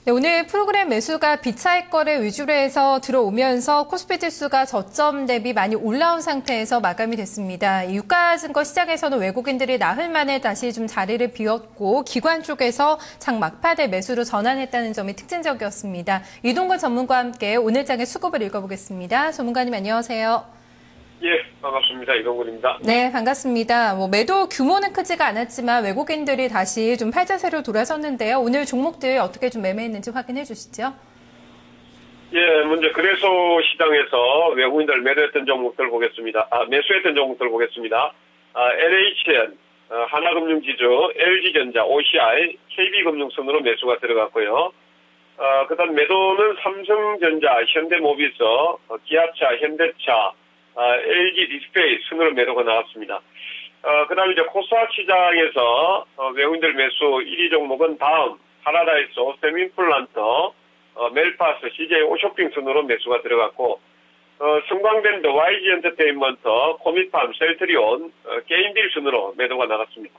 네, 오늘 프로그램 매수가 비차익 거래 위주로 해서 들어오면서 코스피 지수가 저점 대비 많이 올라온 상태에서 마감이 됐습니다. 유가증권 시장에서는 외국인들이 나흘 만에 다시 좀 자리를 비웠고 기관 쪽에서 장 막판에 매수로 전환했다는 점이 특징적이었습니다. 이동건 전문가와 함께 오늘 장의 수급을 읽어보겠습니다. 전문가님 안녕하세요. 예, 반갑습니다. 이동근입니다. 네, 반갑습니다. 매도 규모는 크지가 않았지만 외국인들이 다시 좀 팔자세로 돌아섰는데요. 오늘 종목들 어떻게 좀 매매했는지 확인해 주시죠. 예, 먼저 거래소 시장에서 외국인들 매도했던 종목들 보겠습니다. 매수했던 종목들 보겠습니다. NHN, 하나금융지주, LG전자, OCI, KB금융 순으로 매수가 들어갔고요. 그다음 매도는 삼성전자, 현대모비스, 기아차, 현대차, LG 디스플레이 순으로 매도가 나왔습니다. 그 다음에 이제 코스닥 시장에서, 외국인들 매수 1위 종목은 다음, 파라다이스, 오셈임플란트, 멜파스, CJ 오쇼핑 순으로 매수가 들어갔고, 승광밴드, YG 엔터테인먼트, 코미팜, 셀트리온, 게임빌 순으로 매도가 나갔습니다.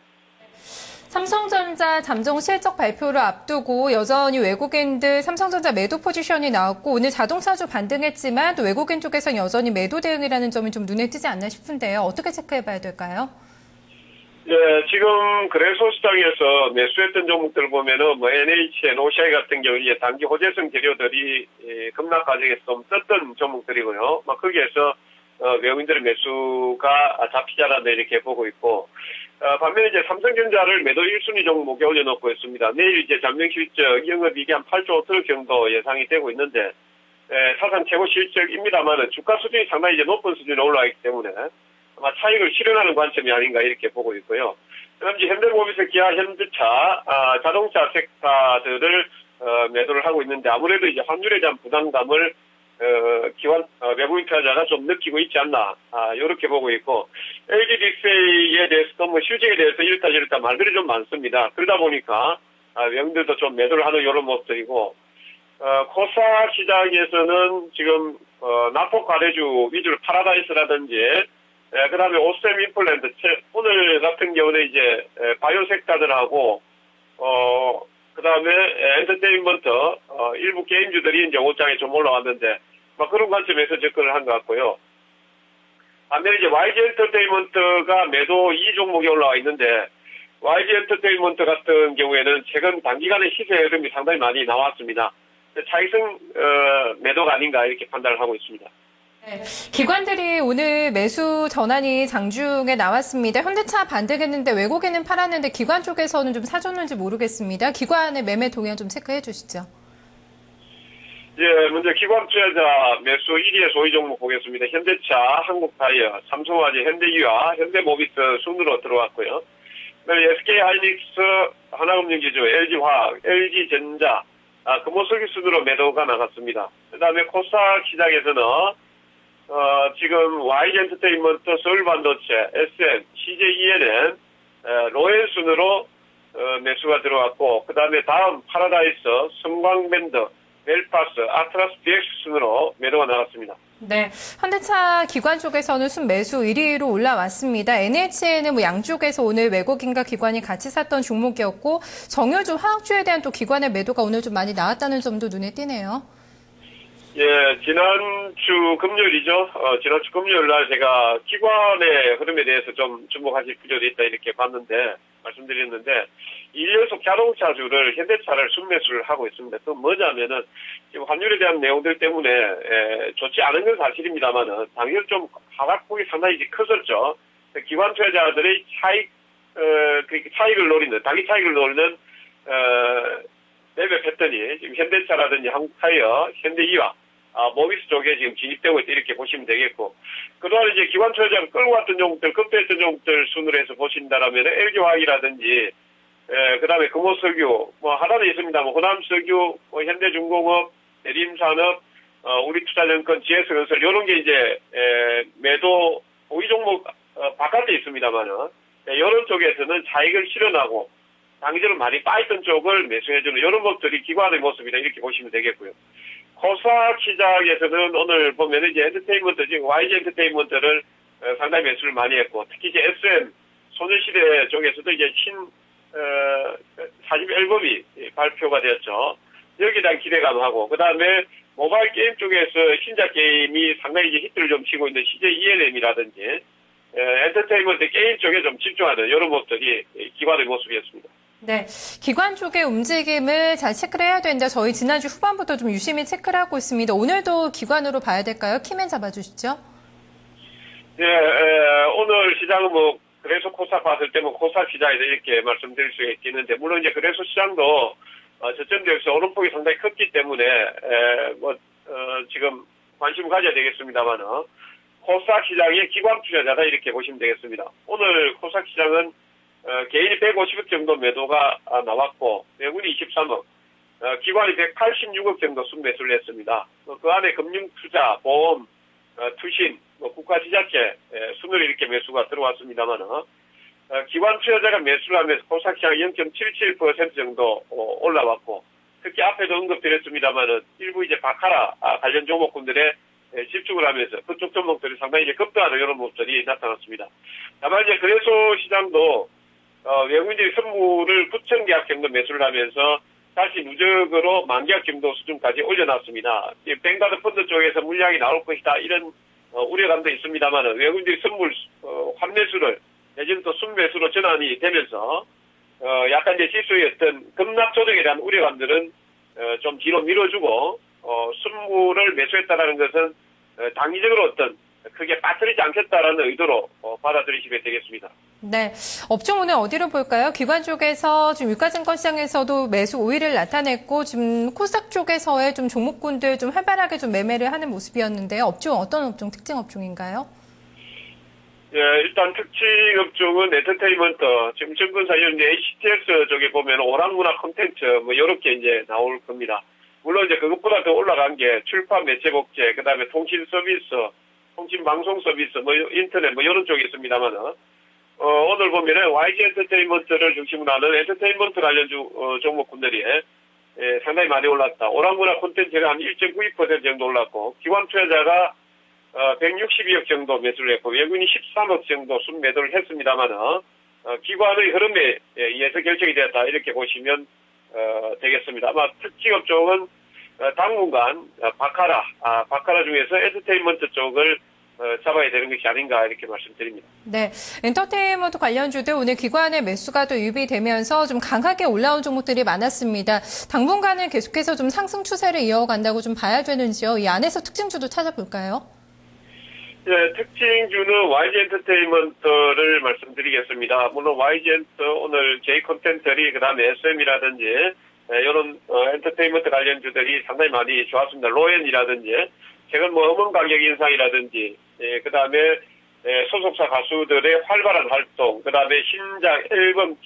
삼성전자 잠정 실적 발표를 앞두고 여전히 외국인들 삼성전자 매도 포지션이 나왔고 오늘 자동차주 반등했지만 또 외국인 쪽에서는 여전히 매도 대응이라는 점이 좀 눈에 띄지 않나 싶은데요. 어떻게 체크해봐야 될까요? 네, 지금 거래소 시장에서 매수했던 종목들 보면은 NHN, OCI 같은 경우에 단기 호재성 재료들이 급락 과정에서 좀 떴던 종목들이고요. 거기에서 외국인들의 매수가 잡히자라는 이렇게 보고 있고, 반면에 이제 삼성전자를 매도 1순위 종목에 올려놓고 있습니다. 내일 이제 잠정 실적 영업이익이 한 8조 5천억 정도 예상이 되고 있는데, 사상 최고 실적입니다만은 주가 수준이 상당히 이제 높은 수준에 올라와 있기 때문에 아마 차익을 실현하는 관점이 아닌가 이렇게 보고 있고요. 그다음 이제 현대모비스, 기아, 현대차, 자동차 섹터들을 매도를 하고 있는데 아무래도 이제 환율에 대한 부담감을 외국인 투자자가 좀 느끼고 있지 않나, 요렇게 보고 있고, LG 디스플레이에 대해서도 실적에 대해서 이렇다 말들이 좀 많습니다. 그러다 보니까, 외국인들도 좀 매도를 하는 이런 모습들이고, 코스닥 시장에서는 지금, 납폭 과대주 위주로 파라다이스라든지, 그 다음에 오셈 임플란트, 오늘 같은 경우는 이제, 바이오 섹터들하고, 그 다음에 엔터테인먼트, 일부 게임주들이 이제 옷장에 좀 올라왔는데, 그런 관점에서 접근을 한 것 같고요. 반면에 이제 YG 엔터테인먼트가 매도 2 종목이 올라와 있는데, YG 엔터테인먼트 같은 경우에는 최근 단기간에 시세 흐름이 상당히 많이 나왔습니다. 차익성, 매도가 아닌가 이렇게 판단을 하고 있습니다. 네, 기관들이 오늘 매수 전환이 장중에 나왔습니다. 현대차 반등했는데 외국인은 팔았는데 기관 쪽에서는 좀 사줬는지 모르겠습니다. 기관의 매매 동향 좀 체크해 주시죠. 예, 먼저 기관 투자자 매수 1위의 소위 종목 보겠습니다. 현대차, 한국타이어, 삼성화재, 현대유아, 현대모비스 순으로 들어왔고요. 그다음에 SK하이닉스, 하나금융지주, LG화학, LG전자, 금호석유 순으로 매도가 나갔습니다. 그다음에 코스닥 시장에서는 지금 YG 엔터테인먼트, 서울반도체, SM, CJENN, 로엔 순으로 매수가 들어왔고, 그 다음에 다음 파라다이스, 성광밴드, 멜파스, 아트라스 DX 순으로 매도가 나갔습니다. 네, 현대차 기관 쪽에서는 순매수 1위로 올라왔습니다. NHN은 양쪽에서 오늘 외국인과 기관이 같이 샀던 종목이었고, 정유주, 화학주에 대한 또 기관의 매도가 오늘 좀 많이 나왔다는 점도 눈에 띄네요. 예, 지난주 금요일이죠. 지난주 금요일 날 제가 기관의 흐름에 대해서 좀 주목하실 필요도 있다 이렇게 봤는데, 말씀드렸는데, 1연속 자동차주를, 현대차를 순매수를 하고 있습니다. 또 뭐냐면은, 지금 환율에 대한 내용들 때문에, 좋지 않은 건 사실입니다만은, 당연히 좀 하락폭이 상당히 컸었죠. 기관 투자자들의 차익을 노리는, 단기 차익을 노리는, 매매 패턴이 지금 현대차라든지 한국타이어, 현대이와, 모비스 쪽에 지금 진입되고 있다 이렇게 보시면 되겠고, 그동안 이제 기관 투자자가 끌고 왔던 종목들, 급배했던 종목들 순으로 해서 보신다라면 LG화학이라든지, 그 다음에 금호석유, 하나는 있습니다. 호남석유, 현대중공업, 대림산업, 우리투자증권, GS건설, 요런 게 이제, 매도, 보기 종목, 바깥에 있습니다만은, 요런 쪽에서는 차익을 실현하고, 당기적으로 많이 빠있던 쪽을 매수해주는 이런 것들이 기관의 모습이다 이렇게 보시면 되겠고요. 코스닥 시장에서는 오늘 보면 이제 엔터테인먼트, 지금 YG 엔터테인먼트를 상당히 매수를 많이 했고, 특히 이제 SM, 소녀시대 쪽에서도 이제 40 앨범이 발표가 되었죠. 여기에 대한 기대감하고, 그 다음에 모바일 게임 쪽에서 신작 게임이 상당히 이제 히트를 좀 치고 있는 CJ ENM이라든지, 엔터테인먼트 게임 쪽에 좀 집중하는 이런 모습들이 기관의 모습이었습니다. 네, 기관 쪽의 움직임을 잘 체크를 해야 되는데 저희 지난주 후반부터 좀 유심히 체크를 하고 있습니다. 오늘도 기관으로 봐야 될까요? 키맨 잡아주시죠. 예, 오늘 시장은 뭐 그래서 코스닥 봤을 때 뭐 코스닥 시장에서 이렇게 말씀드릴 수 있겠는데, 물론 이제 그래서 시장도 저점대에서 오름폭이 상당히 컸기 때문에 지금 관심을 가져야 되겠습니다만은, 코스닥 시장의 기관 투자자다 이렇게 보시면 되겠습니다. 오늘 코스닥 시장은 개인이 150억 정도 매도가 나왔고, 외국인이 23억, 기관이 186억 정도 순매수를 했습니다. 그 안에 금융투자, 보험, 투신, 국가지자체 순으로 이렇게 매수가 들어왔습니다만은, 기관 투자자가 매수를 하면서 코스닥 시장이 0.77% 정도 올라왔고, 특히 앞에도 언급드렸습니다만은 일부 이제 바카라 관련 종목군들의 집중을 하면서 그쪽 종목들이 상당히 이제 급등하는 이런 모습들이 나타났습니다. 다만 이제 거래소 시장도 외국인들이 선물을 9,000계약 정도 매수를 하면서 다시 누적으로 10,000계약 정도 수준까지 올려놨습니다. 뱅가드 펀드 쪽에서 물량이 나올 것이다 이런 우려감도 있습니다만, 외국인들이 선물 환매수를 내지는 또 순매수로 전환이 되면서 약간 이제 지수의 어떤 급락 조정에 대한 우려감들은 좀 뒤로 밀어주고, 순물을 매수했다라는 것은 단기적으로 어떤 크게 빠뜨리지 않겠다라는 의도로 받아들이시면 되겠습니다. 네, 업종 오늘 어디로 볼까요? 기관 쪽에서 지금 유가증권 시장에서도 매수 우위를 나타냈고, 지금 코스닥 쪽에서의 좀 종목군들 좀 활발하게 좀 매매를 하는 모습이었는데요. 업종 어떤 업종, 특징 업종인가요? 예, 일단 특징 업종은 엔터테인먼트, 지금 증권사 이런 이제 HTS 쪽에 보면 오락문화 콘텐츠 뭐 이렇게 이제 나올 겁니다. 물론 이제 그것보다 더 올라간 게 출판 매체 복제, 그다음에 통신 서비스, 통신 방송 서비스, 뭐 인터넷 뭐 이런 쪽이 있습니다만은, 오늘 보면은 YG 엔터테인먼트를 중심으로 하는 엔터테인먼트 관련 종목군들이 상당히 많이 올랐다. 오락문화 콘텐츠가 한 1.92% 정도 올랐고, 기관 투자자가 162억 정도 매수를 했고, 외국인이 13억 정도 순매도를 했습니다만은, 기관의 흐름에 의해서 결정이 되었다 이렇게 보시면 되겠습니다. 아마 특징 업종은 당분간 바카라 중에서 엔터테인먼트 쪽을 잡아야 되는 것이 아닌가 이렇게 말씀드립니다. 네, 엔터테인먼트 관련주들 오늘 기관의 매수가 또 유입이 되면서 좀 강하게 올라온 종목들이 많았습니다. 당분간은 계속해서 좀 상승 추세를 이어간다고 좀 봐야 되는지요? 이 안에서 특징주도 찾아볼까요? 네, 특징주는 YG 엔터테인먼트를 말씀드리겠습니다. 물론 YG 엔터 오늘 J 콘텐츠리 그다음에 SM이라든지 이런 엔터테인먼트 관련주들이 상당히 많이 좋았습니다. 로엔이라든지 최근 뭐 음원 가격 인상이라든지 그다음에 소속사 가수들의 활발한 활동, 그다음에 신작 앨범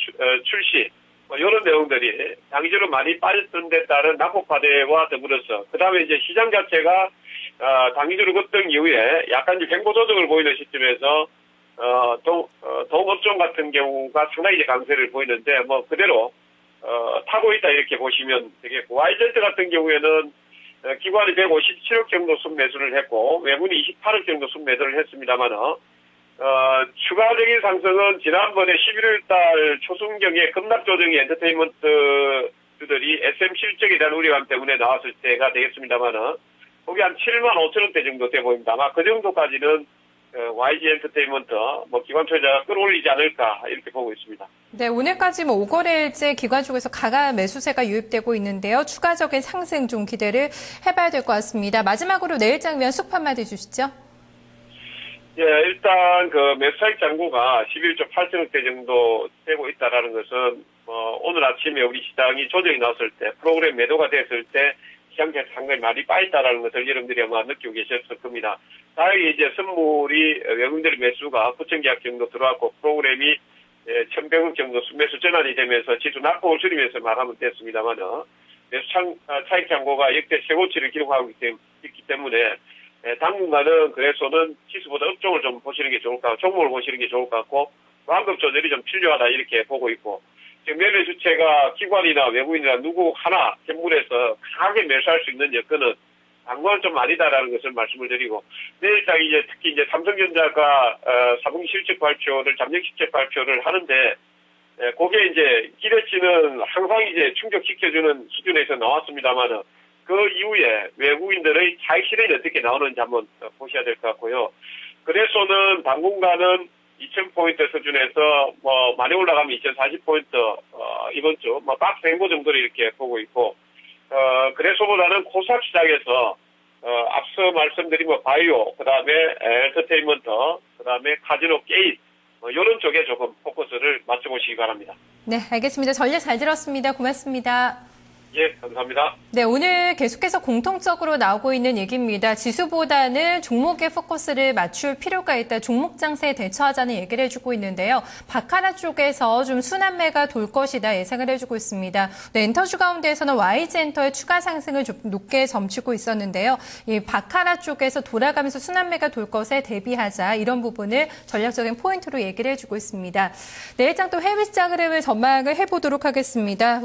출시 뭐 이런 내용들이 장기적으로 많이 빠졌던 데 따른 낙폭파대와 더불어서, 그다음에 이제 시장 자체가 단기적으로 급등 이후에 약간 이제 횡보 조정을 보이는 시점에서 동업종 같은 경우가 상당히 이제 강세를 보이는데, 뭐 그대로 타고 있다 이렇게 보시면 되겠고, YG엔터 같은 경우에는 기관이 157억 정도 순매수를 했고, 외국인이 28억 정도 순매도를 했습니다만은, 추가적인 상승은 지난번에 11월 달 초순경에 급락 조정이 엔터테인먼트들이 SM 실적에 대한 우려감 때문에 나왔을 때가 되겠습니다만은, 거기 한 7만 5천 원대 정도 돼 보입니다. 아마 그 정도까지는 YG 엔터테인먼트, 뭐 기관 투자자가 끌어올리지 않을까 이렇게 보고 있습니다. 네, 오늘까지 뭐 5거래일째 기관 쪽에서 강한 매수세가 유입되고 있는데요. 추가적인 상승 좀 기대를 해봐야 될 것 같습니다. 마지막으로 내일 장면 속 한마디 주시죠. 예, 일단 그 매수차익 잔고가 11조 8천억대 정도 되고 있다라는 것은 오늘 아침에 우리 시장이 조정이 나왔을 때, 프로그램 매도가 됐을 때 시장에서 상당히 많이 빠졌다라는 것을 여러분들이 아마 느끼고 계셨을 겁니다. 다행히 이제 선물이 외국인들의 매수가 9,000계약 정도 들어왔고, 프로그램이 1,100억 정도 순매수 전환이 되면서 지수 낙폭을 줄이면서 말하면 됐습니다만은, 매수 차익 잔고가 역대 최고치를 기록하고 있기 때문에 당분간은 그래서는 지수보다 업종을 좀 보시는 게 좋을 것 같고, 종목을 보시는 게 좋을 것 같고, 완급 조절이 좀 필요하다 이렇게 보고 있고, 지금 매매 주체가 기관이나 외국인이나 누구 하나 현물에서 강하게 매수할 수 있는 여건은 당분간 좀 아니다라는 것을 말씀을 드리고, 내일장 이제 특히 이제 삼성전자가 4분기 실적 발표를 잠정 실적 발표를 하는데, 그게 이제 기대치는 항상 이제 충족시켜주는 수준에서 나왔습니다만은 그 이후에 외국인들의 차익 실현이 어떻게 나오는지 한번 보셔야 될 것 같고요. 그래서는 당분간은 2000포인트 수준에서 뭐 많이 올라가면 2040포인트 이번 주 뭐 박스 행보 정도를 이렇게 보고 있고 그래서보다는 코스닥 시장에서 앞서 말씀드린 뭐 바이오, 그다음에 엔터테인먼트, 그다음에 카지노 게임 이런 쪽에 조금 포커스를 맞춰보시기 바랍니다. 네, 알겠습니다. 전략 잘 들었습니다. 고맙습니다. 예, 감사합니다. 네, 오늘 계속해서 공통적으로 나오고 있는 얘기입니다. 지수보다는 종목에 포커스를 맞출 필요가 있다. 종목 장세에 대처하자는 얘기를 해주고 있는데요. 바카라 쪽에서 좀 순환매가 돌 것이다 예상을 해주고 있습니다. 네, 엔터주 가운데에서는 YG엔터의 추가 상승을 좀 높게 점치고 있었는데요. 이 바카라 쪽에서 돌아가면서 순환매가 돌 것에 대비하자 이런 부분을 전략적인 포인트로 얘기를 해주고 있습니다. 내일장 또 해외 시장 흐름을 전망을 해보도록 하겠습니다.